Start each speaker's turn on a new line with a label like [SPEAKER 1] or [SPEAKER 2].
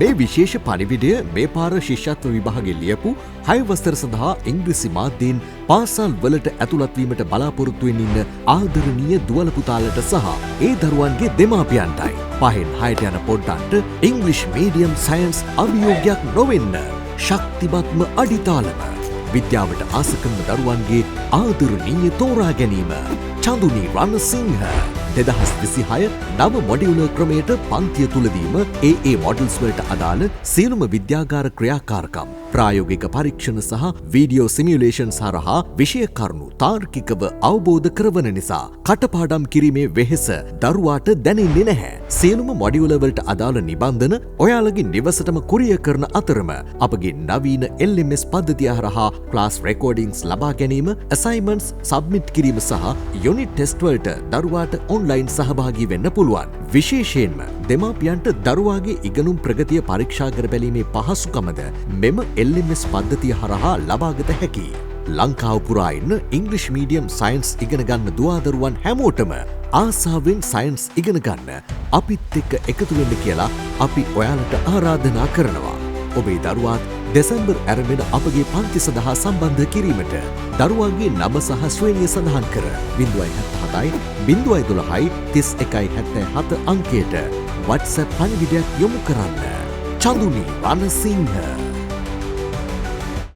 [SPEAKER 1] මේ විශේෂ පණිවිඩය මේ පාර ශිෂ්‍යත්ව විභාගයේ ලියපු 6 වසර සඳහා ඉංග්‍රීසි මාධ්‍යයෙන් පාසල් වලට ඇතුළත් වීමට බලාපොරොත්තු වෙමින් ඉන්න ආදරණීය දුවල පුතාලට සහ ඒ දරුවන්ගේ දෙමාපියන්ටයි. 5න් 6ට යන පොඩ්ඩන්ට ඉංග්‍රීසි මීඩියම් සයන්ස් අභියෝගයක් නොවෙන්න. ශක්තිමත්ම අඩිතාලම. විද්‍යාවට ආස කරන දරුවන්ගේ ආදරණීය තෝරා ගැනීම. චඳුනි රණසිංහ 2026 නව මොඩියුලර් ක්‍රමයට පන්තිය තුලදීම ඒ මොඩල්ස් වලට අදාළ සියලුම විද්‍යාගාර ක්‍රියාකාරකම් ප්‍රායෝගික පරීක්ෂණ සහ වීඩියෝ සිමියුලේෂන්ස් හරහා විෂය කරුණු තාර්කිකව අවබෝධ කරවන නිසා කටපාඩම් කිරීමේ වෙහෙස දරුවාට දැනෙන්නේ නැහැ. සියලුම මොඩියුලර් වලට අදාළ නිබන්ධන ඔයාලගේ නිවසටම කුරියර් කරන අතරම අපගේ නවීන LMS පද්ධතිය හරහා ක්ලාස් රෙකෝඩින්ග්ස් ලබා ගැනීම, අසයින්මන්ට්ස් සබ්මිට් කිරීම සහ යුනිට් ටෙස්ට් වලට දරුවාට ඔන්ලයින් සහභාගී වෙන්න පුළුවන්. විශේෂයෙන්ම දෙමාපියන්ට දරුවාගේ ඉගෙනුම් ප්‍රගතිය පරීක්ෂා කර බැලීමේ පහසුකමද මෙම LMS පද්ධතිය හරහා ලබාගත හැකියි. ලංකාව පුරා ඉන්න ඉංග්‍රීසි මීඩියම් සයන්ස් ඉගෙන ගන්න දුවදරුවන් හැමෝටම ආසාවෙන් සයන්ස් ඉගෙන ගන්න අපිත් එක්ක එකතු වෙන්න කියලා අපි ඔයාලට ආරාධනා කරනවා. ඔබේ දරුවාත් දෙසැම්බර් ඇරඹෙන අපගේ පන්ති සඳහා සම්බන්ධ කිරීමට දරුවාගේ නම සහ ශ්‍රේණිය සඳහන් කර 077 012 3177 අංකයට WhatsApp පණිවිඩයක් යොමු කරන්න. චඳුනි රණසිංහ